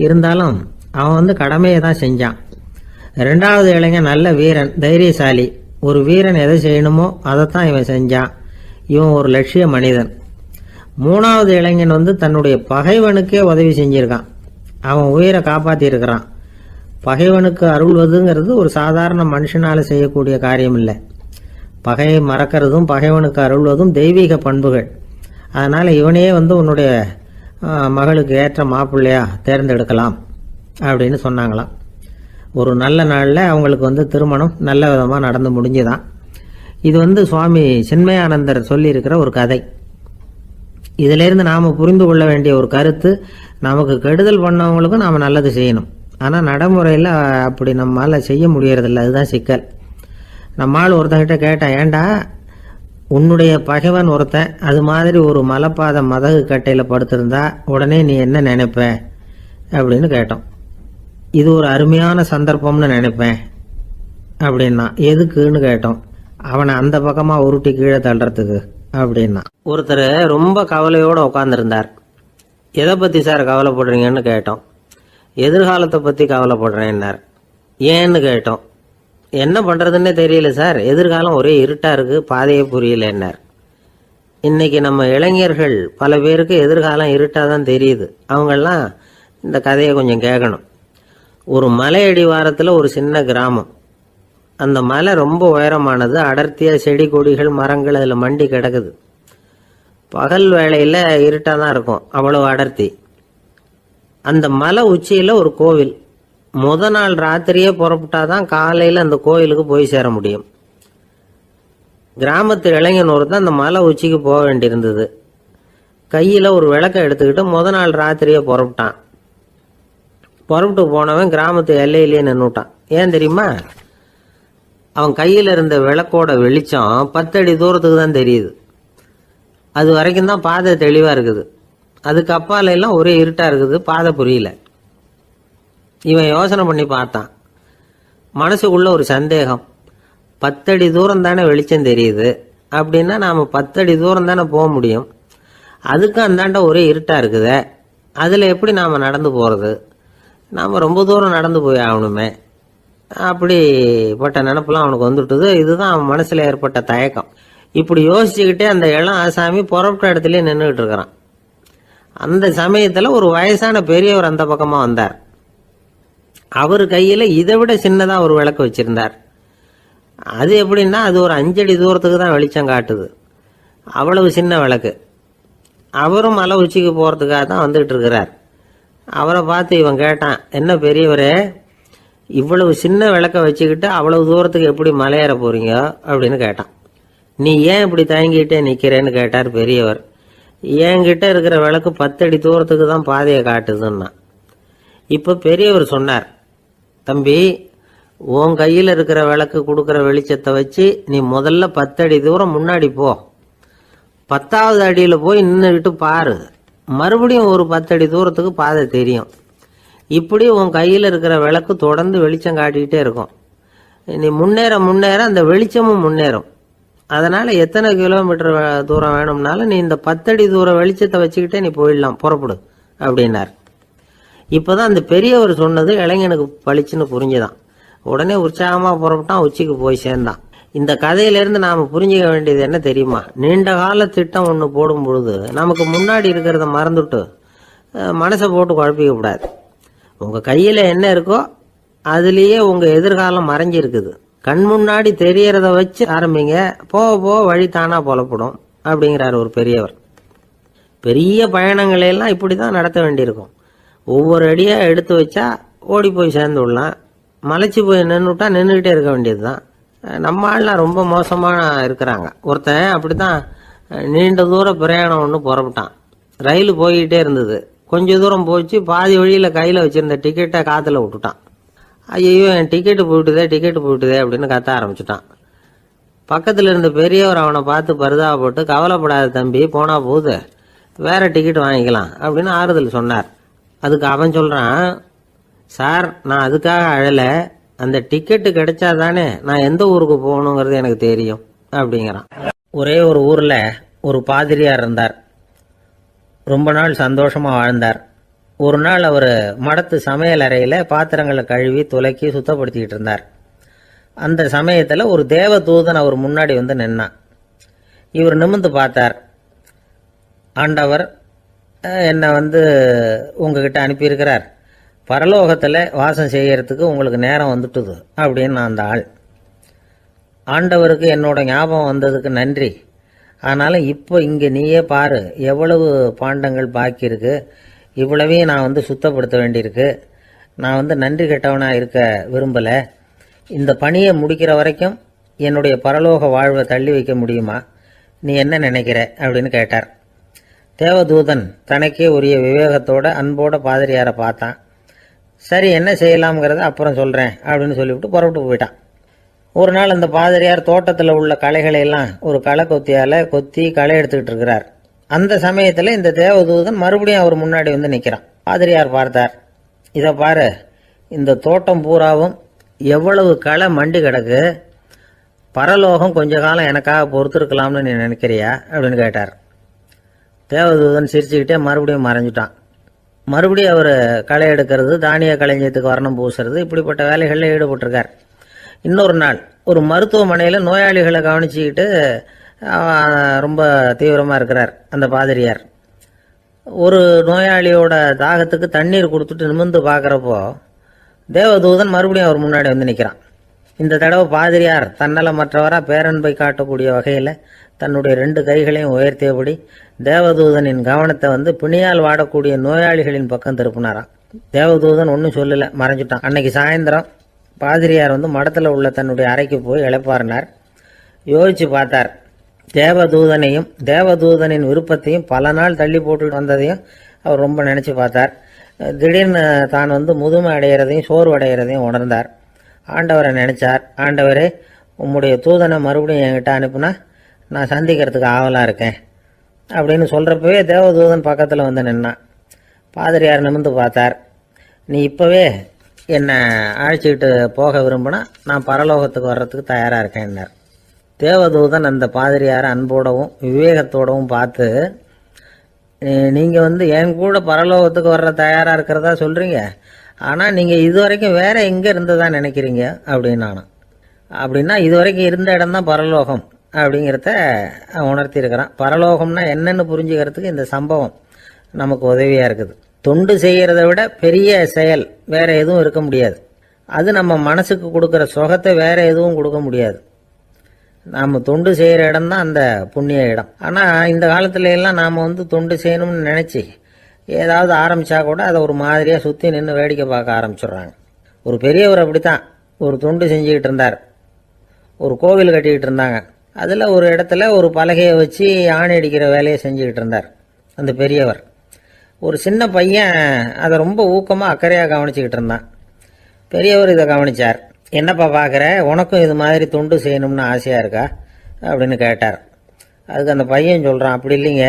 இருந்தாலும் அவன் கடமையை தான் செஞ்சான். 2வது இளைஞன் நல்ல வீரன், தைரியசாலி. ஒரு வீரன் எதை செய்யணுமோ அதைத்தான் இவன் செஞ்சான். இவன் ஒரு லட்சிய மனிதன். 3வது இளைஞன் தன்னுடைய பகைவனுக்கே உதவி செஞ்சிருக்கான். அவன் உயிரை காப்பாற்றியிருக்கிறான். பகைவனுக்கு அருள்வதுங்கிறது ஒரு சாதாரண மனுஷனால் செய்யக்கூடிய காரியம் இல்லை. பகையை மறக்கிறதும் பகைவனுக்கு அருள்வதும் தெய்வீக பண்புகள். அதனால் இவனையே உன்னுடைய மகளுக்கு ஏற்ற மாப்பிள்ளையா தேர்ந்தெடுக்கலாம் அப்படின்னு சொன்னாங்களாம். ஒரு நல்ல நாளில் அவங்களுக்கு திருமணம் நல்ல விதமாக நடந்து முடிஞ்சுதான். இது சுவாமி சின்மயானந்தர் சொல்லியிருக்கிற ஒரு கதை. இதிலேருந்து நாம் புரிந்து கொள்ள வேண்டிய ஒரு கருத்து, நமக்கு கெடுதல் பண்ணவங்களுக்கும் நாம் நல்லது செய்யணும். ஆனால் நடைமுறையில் அப்படி நம்மளால் செய்ய முடியறதில்ல. அதுதான் சிக்கல். நம்மால் ஒருத்தங்கிட்ட கேட்டேன், ஏண்டா உன்னுடைய பகைவன் ஒருத்தன் அது மாதிரி ஒரு மலைப்பாதை மதகு கட்டையில் படுத்திருந்தா உடனே நீ என்ன நினைப்ப அப்படின்னு கேட்டோம். இது ஒரு அருமையான சந்தர்ப்பம்னு நினைப்பேன் அப்படின்னா. எதுக்குன்னு கேட்டோம். அவனை அந்த பக்கமாக உருட்டி கீழே தள்ளுறதுக்கு அப்படின்னா. ஒருத்தர் ரொம்ப கவலையோடு உட்காந்துருந்தார். எதை பற்றி சார் கவலைப்படுறீங்கன்னு கேட்டோம். எதிர்காலத்தை பற்றி கவலைப்படுறேன்னார். ஏன்னு கேட்டோம். என்ன பண்ணுறதுன்னே தெரியல சார், எதிர்காலம் ஒரே இருட்டாக இருக்குது, பாதையே புரியலன்னார். இன்றைக்கி நம்ம இளைஞர்கள் பல பேருக்கு எதிர்காலம் இருட்டாக தான் தெரியுது. அவங்கெல்லாம் இந்த கதையை கொஞ்சம் கேட்கணும். ஒரு மலை அடிவாரத்தில் ஒரு சின்ன கிராமம். அந்த மலை ரொம்ப உயரமானது. அடர்த்தியாக செடி கொடிகள் மரங்கள் அதில் மண்டி கிடக்குது. பகல் வேளையில் இருட்டாக தான் இருக்கும், அவ்வளோ அடர்த்தி. அந்த மலை உச்சியில் ஒரு கோவில். நாள் ராத்திரியே புறப்பட்டாதான் காலையில் அந்த கோயிலுக்கு போய் சேர முடியும். கிராமத்து இளைஞன் ஒருத்தன் அந்த மலை உச்சிக்கு போக வேண்டியிருந்தது. கையில் ஒரு விளக்கை எடுத்துக்கிட்டு நாள் ராத்திரியே புறப்பட்டான். புறப்பட்டு போனவன் கிராமத்து எல்லையிலேயே நின்றுட்டான். ஏன் தெரியுமா? அவன் கையில் இருந்த விளக்கோட வெளிச்சம் 10 அடி தூரத்துக்கு தான் தெரியுது. அது வரைக்கும் தான் பாதை தெளிவாக இருக்குது. அதுக்கு அப்பால எல்லாம் ஒரே இருட்டாக இருக்குது, பாதை புரியல. இவன் யோசனை பண்ணி பார்த்தான். மனசுக்குள்ள ஒரு சந்தேகம். 10 அடி தூரம் தானே வெளிச்சம் தெரியுது, அப்படின்னா நாம் 10 அடி தூரம் தானே போக முடியும். அதுக்கும் அந்தாண்ட ஒரே இருட்டாக இருக்குதே, அதில் எப்படி நாம் நடந்து போகிறது? நாம் ரொம்ப தூரம் நடந்து போய் ஆகணுமே. அப்படிப்பட்ட நினப்பெல்லாம் அவனுக்கு வந்துவிட்டது. இதுதான் அவன் மனசில் ஏற்பட்ட தயக்கம். இப்படி யோசிச்சுக்கிட்டே அந்த இளம் ஆசாமி புறப்பட்ட இடத்துலேயே நின்றுக்கிட்டு இருக்கிறான். அந்த சமயத்தில் ஒரு வயசான பெரியவர் அந்த பக்கமாக வந்தார். அவர் கையில் இதை விட சின்னதாக ஒரு விளக்கு வச்சுருந்தார். அது எப்படின்னா, அது ஒரு 5 அடி தூரத்துக்கு தான் வெளிச்சம் காட்டுது. அவ்வளவு சின்ன விளக்கு. அவரும் மலை உச்சிக்கு போகிறதுக்காக தான் வந்துகிட்டு இருக்கிறார். அவரை பார்த்து இவன் கேட்டான், என்ன பெரியவரே, இவ்வளவு சின்ன விளக்க வச்சுக்கிட்டு அவ்வளவு தூரத்துக்கு எப்படி மலையேற போறீங்க அப்படின்னு கேட்டான். நீ ஏன் இப்படி தயங்கிட்டே நிற்கிறேன்னு கேட்டார் பெரியவர். என்கிட்ட இருக்கிற விளக்கு 10 அடி தூரத்துக்கு தான் பாதையை காட்டுதுன்னா. இப்போ பெரியவர் சொன்னார், தம்பி, உன் கையில் இருக்கிற விளக்கு கொடுக்குற வெளிச்சத்தை வச்சு நீ முதல்ல 10 அடி தூரம் முன்னாடி போ. 10வது அடியில் போய் நின்றுக்கிட்டு பாரு. மறுபடியும் ஒரு 10 அடி தூரத்துக்கு பாதை தெரியும். இப்படி உன் கையில் இருக்கிற விளக்கு தொடர்ந்து வெளிச்சம் காட்டிக்கிட்டே இருக்கும். நீ முன்னேற முன்னேற அந்த வெளிச்சமும் முன்னேறும். அதனால் எத்தனை கிலோமீட்டர் தூரம் வேணும்னாலும் நீ இந்த 10 அடி தூரம் வெளிச்சத்தை வச்சுக்கிட்டே நீ போயிடலாம், புறப்படு அப்படின்னார். இப்போ தான் அந்த பெரியவர் சொன்னது இளைஞனுக்கு பளிச்சுன்னு புரிஞ்சுதான். உடனே உற்சாகமாக புறப்பட்டான், உச்சிக்கு போய் சேர்ந்தான். இந்த கதையிலேருந்து நாம் புரிஞ்சிக்க வேண்டியது என்ன தெரியுமா? நீண்ட கால திட்டம் ஒன்று போடும் பொழுது நமக்கு முன்னாடி இருக்கிறத மறந்துட்டு மனசை போட்டு குழப்பிக்க கூடாது. உங்கள் கையில் என்ன இருக்கோ அதுலேயே உங்கள் எதிர்காலம் மறைஞ்சிருக்குது. கண் முன்னாடி தெரியறத வச்சு ஆரம்பிங்க, போக போக வழி தானாக புலப்படும் அப்படிங்கிறார் ஒரு பெரியவர். பெரிய பயணங்களையெல்லாம் இப்படி தான் நடத்த வேண்டியிருக்கும். ஒவ்வொரு அடியாக எடுத்து வச்சா ஓடி போய் சேர்ந்து விடலாம். மலைச்சி போய் நின்றுட்டா நின்றுக்கிட்டே இருக்க வேண்டியது தான். நம்ம ஆள்லாம் ரொம்ப மோசமாக இருக்கிறாங்க. ஒருத்தன் அப்படி தான் நீண்ட தூர பிரயாணம் ஒன்று புறப்பட்டான். ரயில் போய்கிட்டே இருந்தது. கொஞ்சம் தூரம் போச்சு, பாதி வழியில் கையில் வச்சுருந்த டிக்கெட்டை காற்றுல விட்டுட்டான். ஐயோ, என் டிக்கெட்டு போயிட்டுதே அப்படின்னு கத்த ஆரம்பிச்சுட்டான். பக்கத்தில் இருந்த பெரியவர் அவனை பார்த்து பரிதாபப்பட்டு, கவலைப்படாத தம்பி, போனா போகுது, வேற டிக்கெட் வாங்கிக்கலாம் அப்படின்னு ஆறுதல் சொன்னார். அதுக்கு அவன் சொல்கிறான், சார், நான் அதுக்காக அழலை, அந்த டிக்கெட்டு கிடைச்சா தானே நான் எந்த ஊருக்கு போகணுங்கிறது எனக்கு தெரியும் அப்படிங்கிறான். ஒரே ஒரு ஊரில் ஒரு பாதிரியார் இருந்தார். ரொம்ப நாள் சந்தோஷமாக வாழ்ந்தார். ஒரு நாள் அவர் மடத்து சமையல் அறையில் பாத்திரங்களை கழுவி துலக்கி சுத்தப்படுத்திக்கிட்டு இருந்தார். அந்த சமயத்தில் ஒரு தேவ தூதன் அவர் முன்னாடி வந்து நின்னான். இவர் நிமிர்ந்து பார்த்தார். ஆண்டவர் என்னை உங்ககிட்ட அனுப்பியிருக்கிறார், பரலோகத்தில் வாசம் செய்யறதுக்கு உங்களுக்கு நேரம் வந்துட்டுது அப்படின்னு அந்த ஆள். ஆண்டவருக்கு என்னோட ஞாபகம் வந்ததுக்கு நன்றி. ஆனாலும் இப்போ இங்கே நீயே பாரு, எவ்வளவு பாண்டங்கள் பாக்கி இருக்கு, இவ்வளவையும் நான் சுத்தப்படுத்த வேண்டியிருக்கு. நான் நன்றி கெட்டவனாக இருக்க விரும்பலை. இந்த பணியை முடிக்கிற வரைக்கும் என்னுடைய பரலோக வாழ்வை தள்ளி வைக்க முடியுமா? நீ என்ன நினைக்கிற அப்படின்னு கேட்டார். தேவதூதன் தனக்கே உரிய விவேகத்தோட அன்போட பாதிரியாரை பார்த்தான். சரி, என்ன செய்யலாம்ங்கிறத அப்புறம் சொல்கிறேன் அப்படின்னு சொல்லிவிட்டு புறப்பட்டு போயிட்டான். ஒரு நாள் அந்த பாதிரியார் தோட்டத்தில் உள்ள களைகளை எல்லாம் ஒரு களை கொத்தியால் கொத்தி களை எடுத்துக்கிட்டு இருக்கிறார். அந்த சமயத்தில் இந்த தேவதூதன் மறுபடியும் அவர் முன்னாடி நிற்கிறான். பாதிரியார் பார்த்தார். இதை பாரு, இந்த தோட்டம் பூராவும் எவ்வளவு களை மண்டி கிடக்கு, பரலோகம் கொஞ்ச காலம் எனக்காக பொறுத்திருக்கலாம்னு நீ நினைக்கிறியா அப்படின்னு கேட்டார். தேவதூதன் சிரிச்சுக்கிட்டே மறுபடியும் மறைஞ்சிட்டான். மறுபடியும் அவர் களை எடுக்கிறது, தானிய களஞ்சியத்துக்கு வர்ணம் பூசுறது, இப்படிப்பட்ட வேலைகளில் ஈடுபட்டிருக்கார். இன்னொரு நாள் ஒரு மருத்துவமனையில் நோயாளிகளை கவனிச்சுக்கிட்டு ரொம்ப தீவிரமாக இருக்கிறார் அந்த பாதிரியார். ஒரு நோயாளியோட தாகத்துக்கு தண்ணீர் கொடுத்துட்டு நிமிர்ந்து பார்க்குறப்போ தேவதூதன் மறுபடியும் அவர் முன்னாடி நிற்கிறான். இந்த தடவை பாதிரியார் தன்னலமற்றவராக பேரன்பை காட்டக்கூடிய வகையில் தன்னுடைய 2 கைகளையும் உயர்த்தியபடி தேவதூதனின் கவனத்தை பிணியால் வாடக்கூடிய நோயாளிகளின் பக்கம் திருப்பினாராம். தேவதூதன் ஒன்றும் சொல்லலை, மறைஞ்சிட்டான். அன்னைக்கு சாயந்தரம் பாதிரியார் மடத்தில் உள்ள தன்னுடைய அறைக்கு போய் இளைப்பாறினார். யோசிச்சு பார்த்தார். தேவதூதனையும் தேவதூதனின் விருப்பத்தையும் பல நாள் தள்ளி போட்டு வந்ததையும் அவர் ரொம்ப நினச்சி பார்த்தார். திடீர்னு தான் முதுமை அடைகிறதையும் சோர்வு அடைகிறதையும் உணர்ந்தார். ஆண்டவரை நினைச்சார். ஆண்டவரே, உம்முடைய தூதனை மறுபடியும் என்கிட்ட அனுப்புனா நான் சந்திக்கிறதுக்கு ஆவலாக இருக்கேன் அப்படின்னு சொல்கிறப்பவே தேவதூதன் பக்கத்தில் நின்னான். பாதிரியார் நிமிர்ந்து பார்த்தார். நீ இப்போவே என்னை அழைச்சிக்கிட்டு போக விரும்பினா நான் பரலோகத்துக்கு வர்றதுக்கு தயாராக இருக்கேன்னார். தேவதூதன் அந்த பாதிரியாரை அன்போடவும் விவேகத்தோடவும் பார்த்து, நீங்கள் என் கூட பரலோகத்துக்கு வர்ற தயாராக இருக்கிறதா சொல்கிறீங்க, ஆனால் நீங்கள் இதுவரைக்கும் வேற எங்கே இருந்ததா நினைக்கிறீங்க அப்படின்னானா. அப்படின்னா இதுவரைக்கும் இருந்த இடம் தான் பரலோகம் அப்படிங்கிறத உணர்த்தியிருக்கிறான். பரலோகம்னா என்னன்னு புரிஞ்சுக்கிறதுக்கு இந்த சம்பவம் நமக்கு உதவியாக இருக்குது. தொண்டு செய்கிறத விட பெரிய செயல் வேற எதுவும் இருக்க முடியாது. அது நம்ம மனசுக்கு கொடுக்குற சுகத்தை வேற எதுவும் கொடுக்க முடியாது. நாம் தொண்டு செய்கிற இடம் தான் அந்த புண்ணிய இடம். ஆனால் இந்த காலத்துல எல்லாம் நாம் தொண்டு செய்யணும்னு நினச்சி ஏதாவது ஆரம்பித்தா கூட அதை ஒரு மாதிரியாக சுற்றி நின்று வேடிக்கை பார்க்க ஆரம்பிச்சிடுறாங்க. ஒரு பெரியவர் அப்படித்தான் ஒரு தொண்டு செஞ்சுக்கிட்டு இருந்தார். ஒரு கோவில் கட்டிக்கிட்டு இருந்தாங்க. அதில் ஒரு இடத்துல ஒரு பலகையை வச்சு ஆணி அடிக்கிற வேலையை செஞ்சுக்கிட்டு இருந்தார் அந்த பெரியவர். ஒரு சின்ன பையன் அதை ரொம்ப ஊக்கமாக அக்கறையாக கவனிச்சுக்கிட்டு இருந்தான். பெரியவர் இதை கவனித்தார். என்னப்பா பார்க்குற, உனக்கும் இது மாதிரி தொண்டு செய்யணும்னு ஆசையாக இருக்கா அப்படின்னு கேட்டார். அதுக்கு அந்த பையன் சொல்கிறான், அப்படி இல்லைங்க,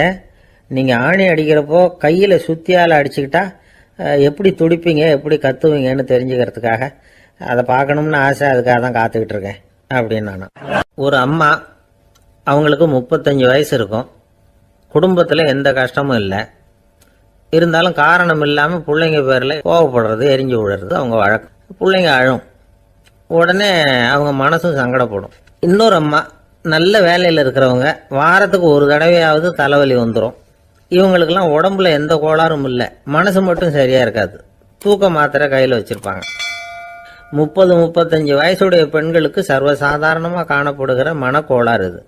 நீங்கள் ஆணி அடிக்கிறப்போ கையில் சுத்தியால் அடிச்சுக்கிட்டா எப்படி துடிப்பீங்க, எப்படி கத்துவீங்கன்னு தெரிஞ்சுக்கிறதுக்காக அதை பார்க்கணும்னு ஆசை, அதுக்காக தான் காத்துக்கிட்டு இருக்கேன் அப்படின்னு நான். ஒரு அம்மா, அவங்களுக்கு 35 வயசு இருக்கும். குடும்பத்தில் எந்த கஷ்டமும் இல்லை. இருந்தாலும் காரணம் இல்லாமல் பிள்ளைங்க பேரில் கோவப்படுறது, எரிஞ்சு விடுறது அவங்க வழக்கம். பிள்ளைங்க அழும். உடனே அவங்க மனசும் சங்கடப்படும். இன்னொரு அம்மா, நல்ல வேலையில் இருக்கிறவங்க, வாரத்துக்கு ஒரு தடவையாவது தலைவலி வந்துடும். இவங்களுக்கெல்லாம் உடம்புல எந்த கோளாறும் இல்லை, மனசு மட்டும் சரியாக இருக்காது. தூக்க மாத்திரை கையில் வச்சுருப்பாங்க. 30-35 வயசுடைய பெண்களுக்கு சர்வசாதாரணமாக காணப்படுகிற மனக்கோளாறு இது.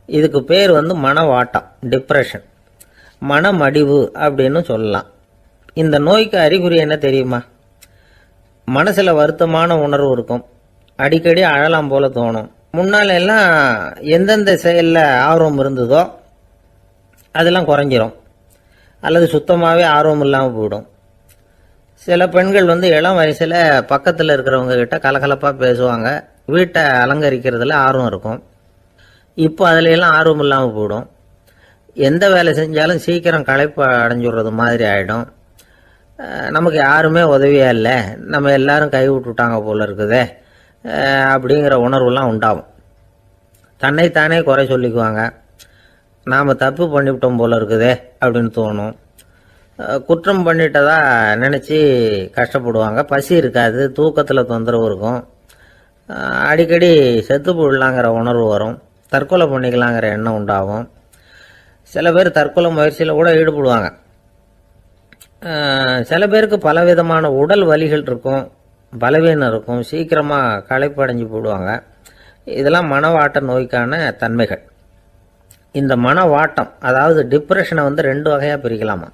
இதுக்கு பேர் மனவாட்டம், டிப்ரெஷன். மனமடிவு அப்படின்னு சொல்லலாம். இந்த நோய்க்கு அறிகுறி என்ன தெரியுமா? மனசில் வருத்தமான உணர்வு இருக்கும், அடிக்கடி அழலாம் போல தோணும். முன்னால எல்லாம் எந்தெந்த செயலில் ஆர்வம் இருந்ததோ அதெல்லாம் குறைஞ்சிரும், அல்லது சுத்தமாகவே ஆர்வம் இல்லாமல் போயிடும். சில பெண்கள் இளம் வயசில் பக்கத்தில் இருக்கிறவங்க கிட்ட கலகலப்பாக பேசுவாங்க, வீட்டை அலங்கரிக்கிறதுல ஆர்வம் இருக்கும். இப்போ அதுல எல்லாம் ஆர்வம் இல்லாமல் போயிடும். எந்த வேலை செஞ்சாலும் சீக்கிரம் களைப்பு அடைஞ்சுடுறது மாதிரி ஆகிடும். நமக்கு யாருமே உதவியாக இல்லை, நம்ம எல்லாரும் கை விட்டுட்டாங்க போல இருக்குதே அப்படிங்கிற உணர்வுலாம் உண்டாகும். தன்னைத்தானே குறை சொல்லிக்குவாங்க, நாம் தப்பு பண்ணிவிட்டோம் போல இருக்குதே அப்படின்னு தோணும். குற்றம் பண்ணிட்டதா நினச்சி கஷ்டப்படுவாங்க. பசி இருக்காது, தூக்கத்தில் தொந்தரவு இருக்கும், அடிக்கடி செத்து போடலாங்கிற உணர்வு வரும், தற்கொலை பண்ணிக்கலாங்கிற எண்ணம் உண்டாகும். சில பேர் தற்கொலை முயற்சியில் கூட ஈடுபடுவாங்க. சில பேருக்கு பலவிதமான உடல் வலிகள் இருக்கும், பலவீனம் இருக்கும், சீக்கிரமாக களைப்படைஞ்சு போடுவாங்க. இதெல்லாம் மனவாட்ட நோய்க்கான தன்மைகள். இந்த மனவாட்டம், அதாவது டிப்ரெஷனை 2 வகையாக பிரிக்கலாமா.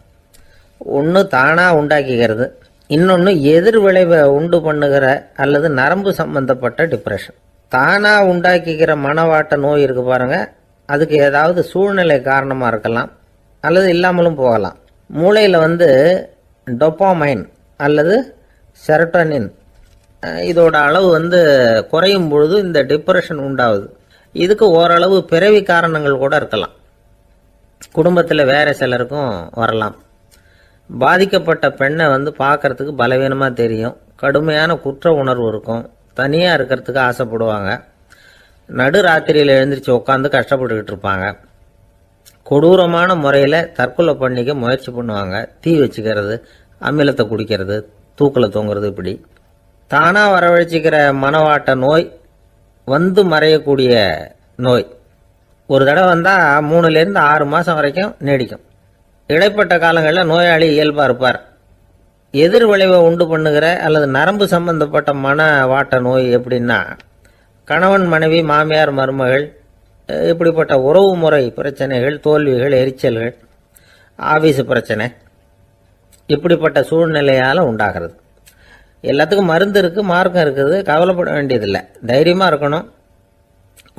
ஒன்று தானாக உண்டாக்கிக்கிறது, இன்னொன்று எதிர் விளைவை உண்டு பண்ணுகிற அல்லது நரம்பு சம்பந்தப்பட்ட டிப்ரெஷன். தானாக உண்டாக்கிக்கிற மனவாட்ட நோய் இருக்கு பாருங்க, அதுக்கு ஏதாவது சூழ்நிலை காரணமாக இருக்கலாம் அல்லது இல்லாமலும் போகலாம். மூளையில் டொப்பாமைன் அல்லது செரட்டோனின் இதோட அளவு குறையும் பொழுது இந்த டிப்ரெஷன் உண்டாகுது. இதுக்கு ஓரளவு பிறவி காரணங்கள் கூட இருக்கலாம், குடும்பத்தில் வேற சிலருக்கும் வரலாம். பாதிக்கப்பட்ட பெண்ணை பார்க்கறதுக்கு பலவீனமாக தெரியும், கடுமையான குற்ற உணர்வு இருக்கும், தனியாக இருக்கிறதுக்கு ஆசைப்படுவாங்க, நடு ராத்திரியில் எழுந்திரிச்சு உட்காந்து கஷ்டப்பட்டுக்கிட்டு இருப்பாங்க, கொடூரமான முறையில் தற்கொலை பண்ணிக்க முயற்சி பண்ணுவாங்க, தீ வச்சுக்கிறது, அமிலத்தை குடிக்கிறது, தூக்கில் தொங்குறது. இப்படி தானாக வரவழைச்சிக்கிற மனவாட்ட நோய் மறையக்கூடிய நோய். ஒரு தடவை வந்தால் 3லேருந்து 6 மாதம் வரைக்கும் நீடிக்கும். இடைப்பட்ட காலங்களில் நோயாளி இயல்பாக இருப்பார். எதிர் விளைவை உண்டு பண்ணுகிற அல்லது நரம்பு சம்பந்தப்பட்ட மனவாட்ட நோய் எப்படின்னா, கணவன் மனைவி மாமியார் மருமகள் இப்படிப்பட்ட உறவு முறை பிரச்சனைகள், தோல்விகள், எரிச்சல்கள், ஆபீஸ் பிரச்சனை, இப்படிப்பட்ட சூழ்நிலையால் உண்டாகிறது. எல்லாத்துக்கும் மருந்து இருக்குது, மார்க்கம் இருக்குது, கவலைப்பட வேண்டியதில்லை, தைரியமாக இருக்கணும்.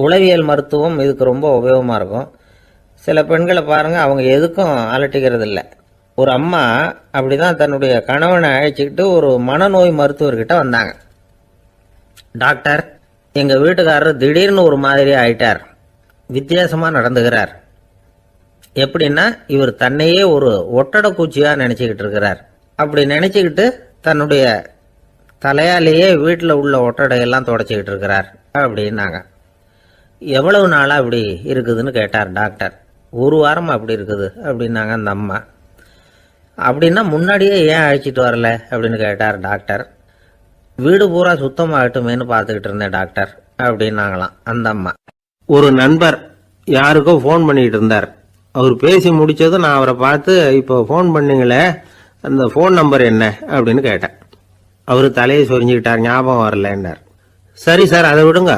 உளவியல் மருத்துவம் இதுக்கு ரொம்ப உபயோகமாக இருக்கும். சில பெண்களை பாருங்கள், அவங்க எதுக்கும் அலட்டிக்கிறது இல்லை. ஒரு அம்மா அப்படிதான் தன்னுடைய கணவனை அழைச்சிக்கிட்டு ஒரு மனநோய் மருத்துவர்கிட்ட வந்தாங்க. டாக்டர், எங்கள் வீட்டுக்காரர் திடீர்னு ஒரு மாதிரி ஆயிட்டார், வித்தியாசமாக நடந்துகிறார். எப்படின்னா, இவர் தன்னையே ஒரு ஒட்டடை பூச்சியாக நினச்சிக்கிட்டு இருக்கிறார். அப்படி நினச்சிக்கிட்டு தன்னுடைய தலையாலேயே வீட்டில் உள்ள ஒட்டடையெல்லாம் தொடச்சிக்கிட்டு இருக்கிறார் அப்படின்னாங்க. எவ்வளவு நாளாக அப்படி இருக்குதுன்னு கேட்டார் டாக்டர். 1 வாரமாக அப்படி இருக்குது அப்படின்னாங்க அந்த அம்மா. அப்படின்னா முன்னாடியே ஏன் அழைச்சிட்டு வரல அப்படின்னு கேட்டார் டாக்டர். வீடு பூரா சுத்தமாகட்டுமேனு பார்த்துக்கிட்டு இருந்தேன் டாக்டர் அப்படின்னாங்களாம் அந்த அம்மா. ஒரு நண்பர் யாருக்கோ ஃபோன் பண்ணிக்கிட்டு இருந்தார். அவர் பேசி முடிச்சதும் நான் அவரை பார்த்து, இப்போ ஃபோன் பண்ணீங்களே, அந்த ஃபோன் நம்பர் என்ன அப்படின்னு கேட்டேன். அவர் தலையை சொரிஞ்சுக்கிட்டார், ஞாபகம் வரலன்னார். சரி சார், அதை விடுங்க,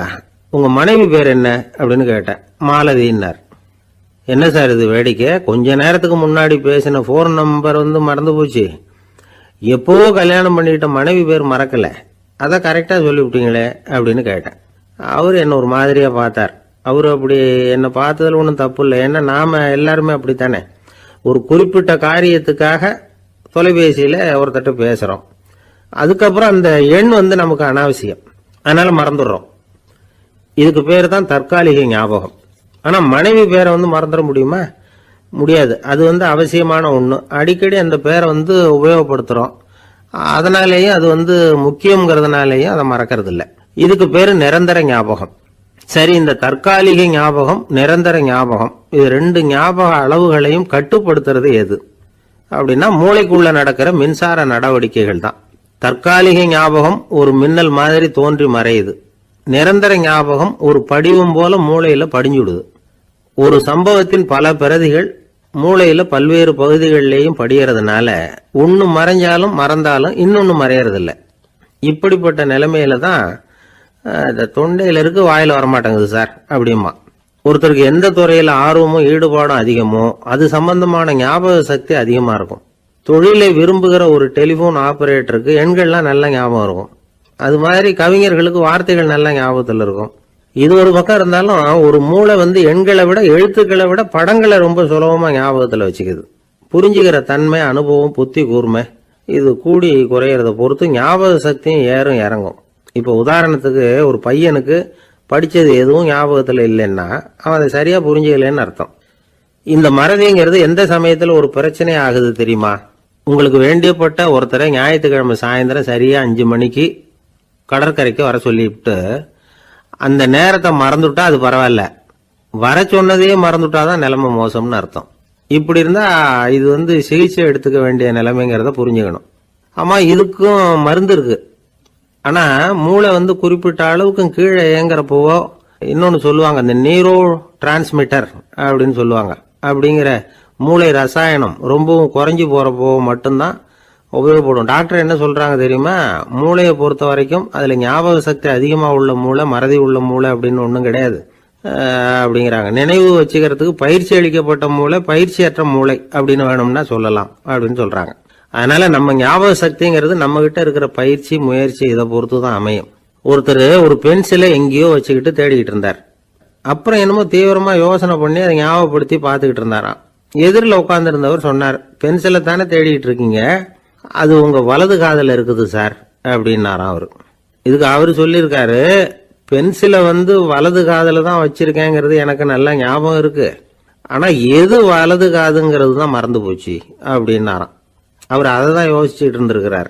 உங்கள் மனைவி பேர் என்ன அப்படின்னு கேட்டேன். மாலதின்னார். என்ன சார் இது வேடிக்கை, கொஞ்ச நேரத்துக்கு முன்னாடி பேசின ஃபோன் நம்பர் மறந்து போச்சு, எப்போவோ கல்யாணம் பண்ணிக்கிட்ட மனைவி பேர் மறக்கலை, அதை கரெக்டாக சொல்லிவிட்டீங்களே அப்படின்னு கேட்டேன். அவர் என்ன ஒரு மாதிரியாக பார்த்தார். அவர் அப்படி என்னை பார்த்ததில் ஒன்றும் தப்பு இல்லை, ஏன்னா நாம் எல்லாருமே அப்படித்தானே, ஒரு குறிப்பிட்ட காரியத்துக்காக தொலைபேசியில் ஒருத்தட்ட பேசுகிறோம், அதுக்கப்புறம் அந்த எண் நமக்கு அனாவசியம், அதனால் மறந்துடுறோம். இதுக்கு பேர் தான் தற்காலிக ஞாபகம். ஆனால் மனைவி பேரை மறந்துட முடியுமா? முடியாது. அது அவசியமான ஒன்று. அடிக்கடி அந்த பேரை உபயோகப்படுத்துகிறோம், அதனாலேயும் அது முக்கியங்கிறதுனாலேயும் அதை மறக்கிறது இல்லை. இதுக்கு பேர் நிரந்தர ஞாபகம். சரி, இந்த தற்காலிக ஞாபகம், நிரந்தர ஞாபகம், இது 2 ஞாபக அளவுகளையும் கட்டுப்படுத்துறது எது அப்படின்னா, மூளைக்குள்ள நடக்கிற மின்சார நடவடிக்கைகள் தான். தற்காலிக ஞாபகம் ஒரு மின்னல் மாதிரி தோன்றி மறையுது. நிரந்தர ஞாபகம் ஒரு படிவம் போல மூளையில படிஞ்சுடுது. ஒரு சம்பவத்தின் பல பிரதிகள் மூளையில பல்வேறு பகுதிகளிலேயும் படியறதுனால ஒன்னு மறைஞ்சாலும் மறந்தாலும் இன்னொன்னு மறையறதில்லை. இப்படிப்பட்ட நிலைமையில தான் இந்த தொண்டையில இருக்கு, வாயில வரமாட்டேங்குது சார் அப்படிமா. ஒருத்தருக்கு எந்த துறையில ஆர்வமும் ஈடுபாடும் அதிகமோ அது சம்பந்தமான ஞாபக சக்தி அதிகமா இருக்கும். தொழிலை விரும்புகிற ஒரு டெலிபோன் ஆபரேட்டருக்கு எண்கள்லாம் நல்ல ஞாபகம் இருக்கும். அது மாதிரி கவிஞர்களுக்கு வார்த்தைகள் நல்ல ஞாபகத்தில் இருக்கும். இது ஒரு பக்கம் இருந்தாலும் ஒரு மூளை எண்களை விட எழுத்துக்களை விட படங்களை ரொம்ப சுலபமா ஞாபகத்துல வச்சுக்குது. புரிஞ்சுக்கிற தன்மை, அனுபவம், புத்தி கூர்மை இது கூடி குறையறத பொறுத்து ஞாபக சக்தியும் ஏறும் இறங்கும். இப்ப உதாரணத்துக்கு ஒரு பையனுக்கு படிச்சது எதுவும் ஞாபகத்துல இல்லைன்னா அவன் அதை சரியா புரிஞ்சுக்கலன்னு அர்த்தம். இந்த மறதிங்கிறது எந்த சமயத்துல ஒரு பிரச்சனை ஆகுது தெரியுமா? உங்களுக்கு வேண்டியப்பட்ட ஒருத்தரை ஞாயிற்றுக்கிழமை சாயந்தரம் சரியா 5 மணிக்கு கடற்கரைக்கு வர சொல்லிவிட்டு அந்த நேரத்தை மறந்துட்டா அது பரவாயில்ல, வர சொன்னதையே மறந்துட்டாதான் நிலைமை மோசம்னு அர்த்தம். இப்படி இருந்தா இது சிகிச்சை எடுத்துக்க வேண்டிய நிலைமைங்கிறத புரிஞ்சுக்கணும். ஆமா, இதுக்கும் மருந்து இருக்கு. ஆனா மூளை குறிப்பிட்ட அளவுக்கு கீழே இயங்குறப்போவோ இன்னொன்னு சொல்லுவாங்க, இந்த நியூரோ டிரான்ஸ்மிட்டர் அப்படின்னு சொல்லுவாங்க. அப்படிங்கிற மூளை ரசாயனம் ரொம்பவும் குறைஞ்சி போறப்போ மட்டும்தான் உபயோகப்படும். டாக்டர் என்ன சொல்றாங்க தெரியுமா? மூளையை பொறுத்த வரைக்கும் அதுல ஞாபக சக்தி அதிகமா உள்ள மூளை, மறதி உள்ள மூளை அப்படின்னு ஒண்ணும் கிடையாது அப்படிங்கிறாங்க. நினைவு வச்சுக்கிறதுக்கு பயிற்சி அளிக்கப்பட்ட மூளை, பயிற்சியற்ற மூளை அப்படின்னு வேணும்னா சொல்லலாம் அப்படின்னு சொல்றாங்க. அதனால நம்ம ஞாபக சக்திங்கிறது நம்ம கிட்ட இருக்கிற பயிற்சி, முயற்சி இதை பொறுத்து தான் அமையும். ஒருத்தர் ஒரு பென்சிலை எங்கேயோ வச்சுக்கிட்டு தேடிக்கிட்டு இருந்தார். அப்புறம் என்னமோ தீவிரமா யோசனை பண்ணி அதை ஞாபகப்படுத்தி பார்த்துக்கிட்டு இருந்தாராம். எதிரில் உட்கார்ந்து இருந்தவர் சொன்னார், பென்சிலை தானே தேடிட்டு இருக்கீங்க, அது உங்க வலது காதுல இருக்குது சார் அப்படின்னாராம் அவரு. இதுக்கு அவரு சொல்லியிருக்காரு, பென்சிலை வலது காதுல தான் வச்சிருக்கேங்கிறது எனக்கு நல்லா ஞாபகம் இருக்கு, ஆனா எது வலது காதுங்கிறது தான் மறந்து போச்சு அப்படின்னாராம். அவர் அதை தான் யோசிச்சுட்டு இருந்திருக்கிறார்.